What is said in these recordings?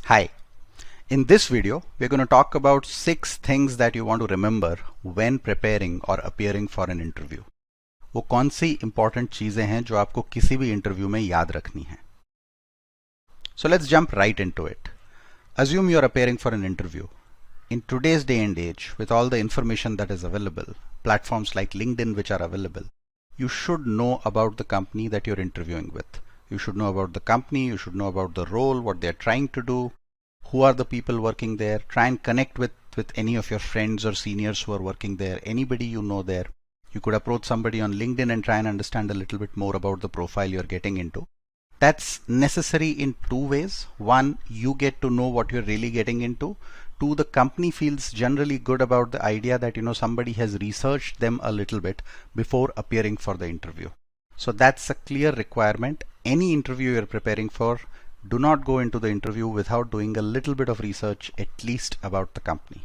Hi, in this video we're going to talk about 6 things that you want to remember when preparing or appearing for an interview. वो कौन सी important चीजें हैं जो आपको किसी भी इंटरव्यू में याद रखनी है. So let's jump right into it. Assume you're appearing for an interview. In today's day and age, with all the information that is available, platforms like LinkedIn which are available, you should know about the company that you're interviewing with. You should know about the company, you should know about the role, what they're trying to do, who are the people working there. Try and connect with any of your friends or seniors who are working there, anybody you know there. You could approach somebody on LinkedIn and try and understand a little bit more about the profile you're getting into. That's necessary in 2 ways. One, you get to know what you're really getting into. 2, the company feels generally good about the idea that somebody has researched them a little bit before appearing for the interview. So that's a clear requirement. Any interview you're preparing for, do not go into the interview without doing a little bit of research, at least about the company.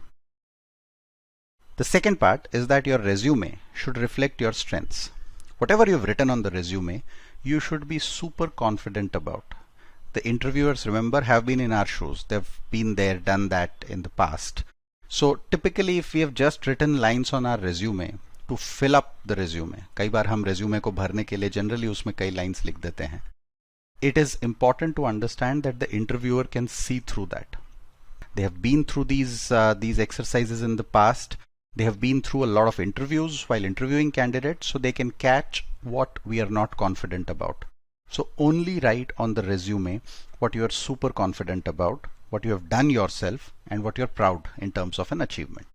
The second part is that your resume should reflect your strengths. Whatever you've written on the resume, you should be super confident about. The interviewers, remember, have been in our shoes. They've been there, done that in the past. So typically if we have just written lines on our resume to fill up the resume, कई बार हम resume को भरने के लिए generally उसमें कई lines लिख देते हैं. It is important to understand that the interviewer can see through that. They have been through these exercises in the past. They have been through a lot of interviews while interviewing candidates, so they can catch what we are not confident about. So only write on the resume what you are super confident about, what you have done yourself, and what you're proud in terms of an achievement.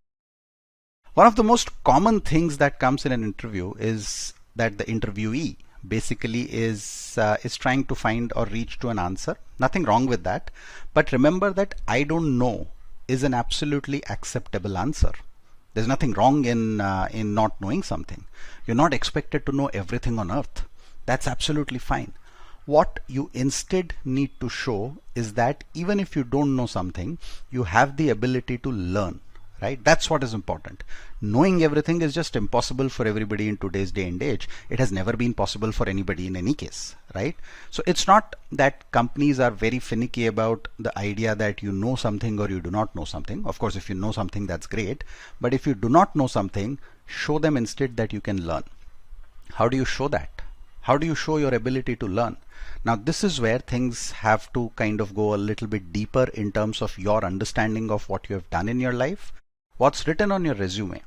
One of the most common things that comes in an interview is that the interviewee basically is trying to find or reach to an answer. Nothing wrong with that, but remember that I don't know is an absolutely acceptable answer. There's nothing wrong in not knowing something. You're not expected to know everything on earth. That's absolutely fine. What you instead need to show is that even if you don't know something, you have the ability to learn. Right? That's what is important. Knowing everything is just impossible for everybody in today's day and age. It has never been possible for anybody in any case, right? So it's not that companies are very finicky about the idea that you know something or you do not know something. Of course, if you know something, that's great. But if you do not know something, show them instead that you can learn. How do you show that? How do you show your ability to learn? Now, this is where things have to kind of go a little bit deeper in terms of your understanding of what you have done in your life. What's written on your resume,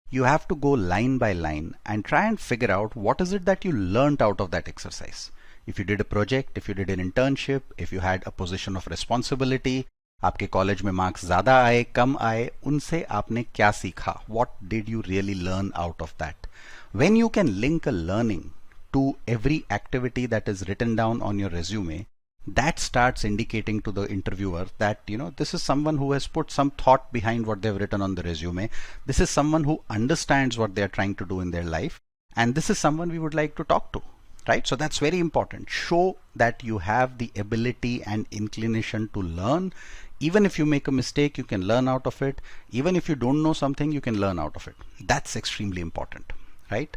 you have to go line by line and try and figure out what is it that you learned out of that exercise. If you did a project, if you did an internship, if you had a position of responsibility, आपके college में marks ज़्यादा आए, कम आए, उनसे आपने क्या सीखा? What did you really learn out of that? When you can link a learning to every activity that is written down on your resume, that starts indicating to the interviewer that this is someone who has put some thought behind what they've written on the resume. This is someone who understands what they're trying to do in their life, and this is someone we would like to talk to, right? So that's very important. Show that you have the ability and inclination to learn. Even if you make a mistake, you can learn out of it. Even if you don't know something, you can learn out of it. That's extremely important, right?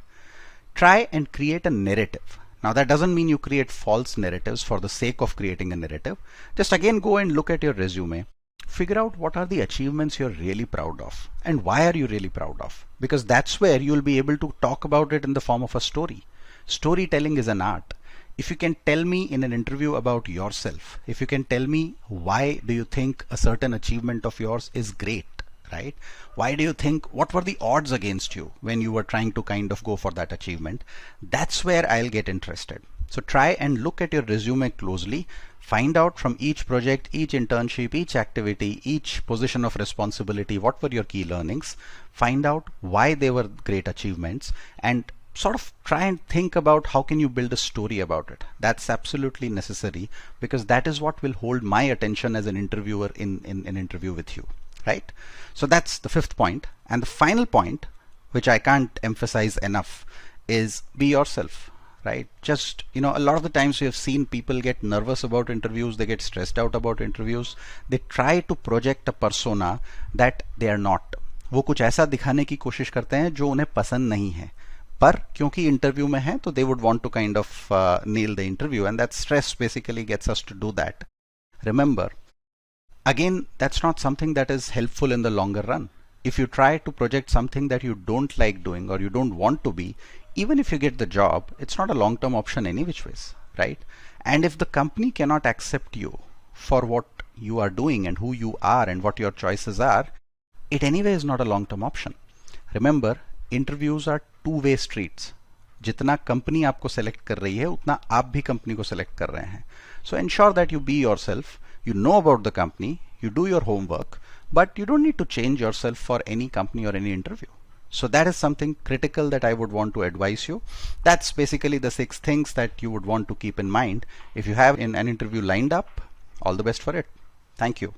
Try and create a narrative. Now that doesn't mean you create false narratives for the sake of creating a narrative. Just again go and look at your resume. Figure out what are the achievements you're really proud of and why are you really proud of, because that's where you'll be able to talk about it in the form of a story. Storytelling is an art. If you can tell me in an interview about yourself, if you can tell me why do you think a certain achievement of yours is great, right? Why do you think, what were the odds against you when you were trying to kind of go for that achievement? That's where I'll get interested. So try and look at your resume closely. Find out from each project, each internship, each activity, each position of responsibility, what were your key learnings? Find out why they were great achievements and sort of try and think about how can you build a story about it. That's absolutely necessary because that is what will hold my attention as an interviewer in an interview with you. Right? So that's the 5th point. And the final point, which I can't emphasize enough, is be yourself, right? Just, a lot of the times we have seen people get nervous about interviews, they get stressed out about interviews. They try to project a persona that they are not. वो कुछ ऐसा दिखाने की कोशिश करते हैं जो उन्हें पसंद नहीं है. पर क्योंकि इंटरव्यू में है तो they would want to kind of nail the interview, and that stress basically gets us to do that. Remember, Again, that's not something that is helpful in the longer run. If you try to project something that you don't like doing or you don't want to be, even if you get the job, it's not a long-term option any which ways, right? And if the company cannot accept you for what you are doing and who you are and what your choices are, it anyway is not a long-term option. Remember, interviews are two-way streets. जितना company आपको select कर रही है उतना आप भी company को select कर रहे हैं. So ensure that you be yourself, you know about the company, you do your homework, but you don't need to change yourself for any company or any interview. So that is something critical that I would want to advise you. That's basically the 6 things that you would want to keep in mind if you have an interview lined up. All the best for it. Thank you.